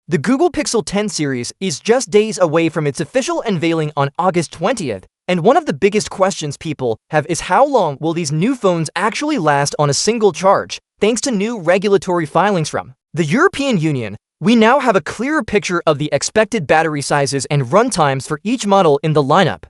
The Google Pixel 10 series is just days away from its official unveiling on August 20th, and one of the biggest questions people have is how long will these new phones actually last on a single charge, thanks to new regulatory filings from the European Union. We now have a clearer picture of the expected battery sizes and runtimes for each model in the lineup.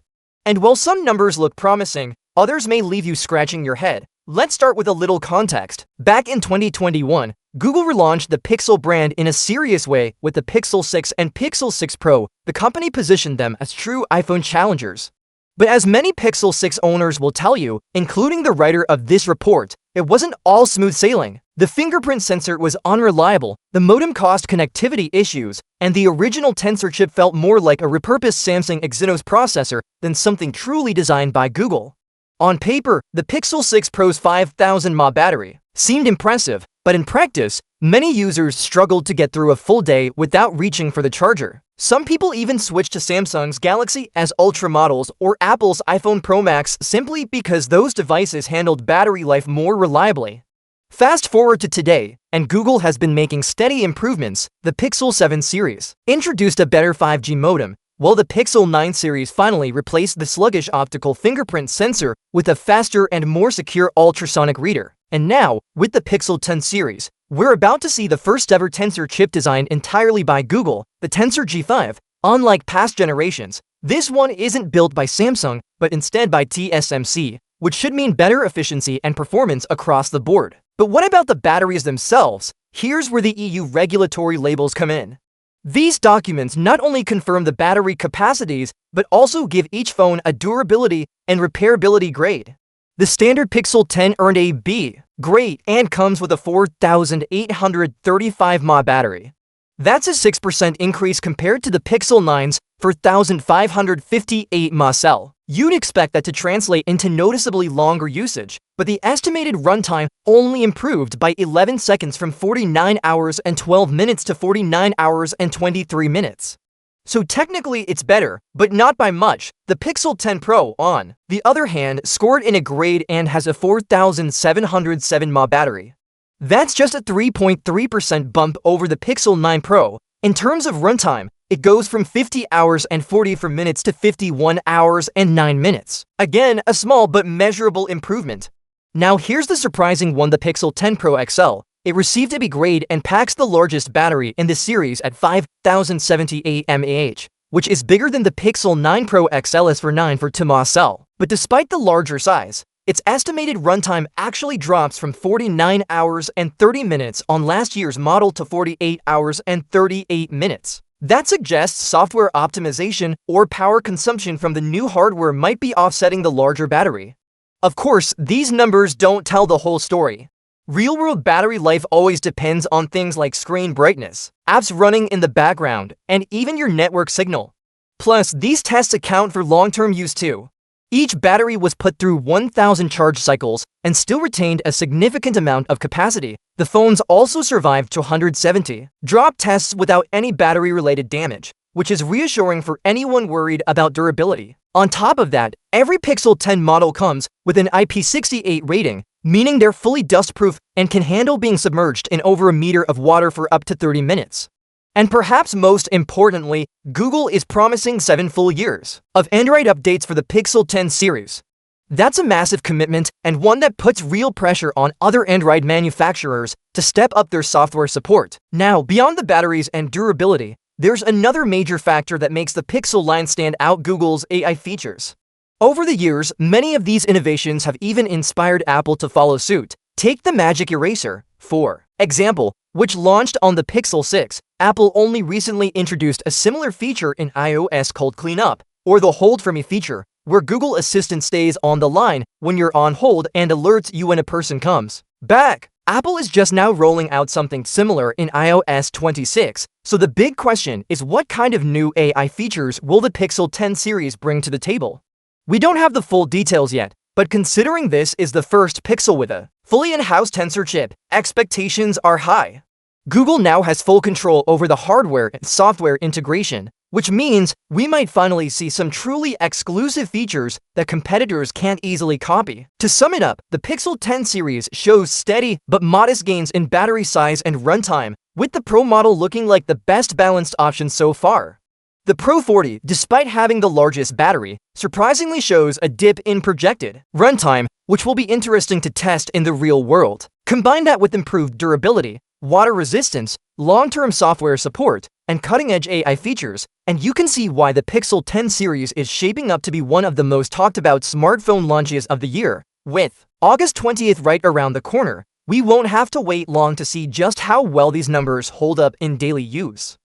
And while some numbers look promising, others may leave you scratching your head. Let's start with a little context. Back in 2021, Google relaunched the Pixel brand in a serious way with the Pixel 6 and Pixel 6 Pro. The company positioned them as true iPhone challengers. But as many Pixel 6 owners will tell you, including the writer of this report, it wasn't all smooth sailing. The fingerprint sensor was unreliable, the modem caused connectivity issues, and the original Tensor chip felt more like a repurposed Samsung Exynos processor than something truly designed by Google. On paper, the Pixel 6 Pro's 5000 mAh battery seemed impressive, but in practice, many users struggled to get through a full day without reaching for the charger. Some people even switched to Samsung's Galaxy S Ultra models or Apple's iPhone Pro Max simply because those devices handled battery life more reliably. Fast forward to today, and Google has been making steady improvements. The Pixel 7 series introduced a better 5G modem, while the Pixel 9 series finally replaced the sluggish optical fingerprint sensor with a faster and more secure ultrasonic reader. And now, with the Pixel 10 series, we're about to see the first ever Tensor chip designed entirely by Google, the Tensor G5. Unlike past generations, this one isn't built by Samsung, but instead by TSMC, which should mean better efficiency and performance across the board. But what about the batteries themselves? Here's where the EU regulatory labels come in. These documents not only confirm the battery capacities, but also give each phone a durability and repairability grade. The standard Pixel 10 earned a B grade and comes with a 4835 mAh battery. That's a 6% increase compared to the Pixel 9's 4558 mAh cell. You'd expect that to translate into noticeably longer usage, but the estimated runtime only improved by 11 seconds from 49 hours and 12 minutes to 49 hours and 23 minutes. So technically it's better, but not by much. The Pixel 10 Pro, on the other hand, scored in a grade and has a 4707 mAh battery. That's just a 3.3% bump over the Pixel 9 Pro. In terms of runtime, it goes from 50 hours and 44 minutes to 51 hours and 9 minutes. Again, a small but measurable improvement. Now here's the surprising one: the Pixel 10 Pro XL. It received a B grade and packs the largest battery in the series at 5078 mAh, which is bigger than the Pixel 9 Pro XL's for 942 mAh cell. But despite the larger size, its estimated runtime actually drops from 49 hours and 30 minutes on last year's model to 48 hours and 38 minutes. That suggests software optimization or power consumption from the new hardware might be offsetting the larger battery. Of course, these numbers don't tell the whole story. Real-world battery life always depends on things like screen brightness, apps running in the background, and even your network signal. Plus, these tests account for long-term use too. Each battery was put through 1,000 charge cycles and still retained a significant amount of capacity. The phones also survived to 170 drop tests without any battery-related damage, which is reassuring for anyone worried about durability. On top of that, every Pixel 10 model comes with an IP68 rating, meaning they're fully dust-proof and can handle being submerged in over a meter of water for up to 30 minutes. And perhaps most importantly, Google is promising 7 full years of Android updates for the Pixel 10 series. That's a massive commitment and one that puts real pressure on other Android manufacturers to step up their software support. Now, beyond the batteries and durability, there's another major factor that makes the Pixel line stand out: Google's AI features. Over the years, many of these innovations have even inspired Apple to follow suit. Take the Magic Eraser, for example, which launched on the Pixel 6. Apple only recently introduced a similar feature in iOS called Clean Up, or the Hold For Me feature, where Google Assistant stays on the line when you're on hold and alerts you when a person comes back. Apple is just now rolling out something similar in iOS 26, so the big question is, what kind of new AI features will the Pixel 10 series bring to the table? We don't have the full details yet, but considering this is the first Pixel with a fully in-house Tensor chip, expectations are high. Google now has full control over the hardware and software integration, which means we might finally see some truly exclusive features that competitors can't easily copy. To sum it up, the Pixel 10 series shows steady but modest gains in battery size and runtime, with the Pro model looking like the best balanced option so far. The Pro 40, despite having the largest battery, surprisingly shows a dip in projected runtime, which will be interesting to test in the real world. Combine that with improved durability, water resistance, long-term software support, and cutting-edge AI features, and you can see why the Pixel 10 series is shaping up to be one of the most talked-about smartphone launches of the year. With August 20th right around the corner, we won't have to wait long to see just how well these numbers hold up in daily use.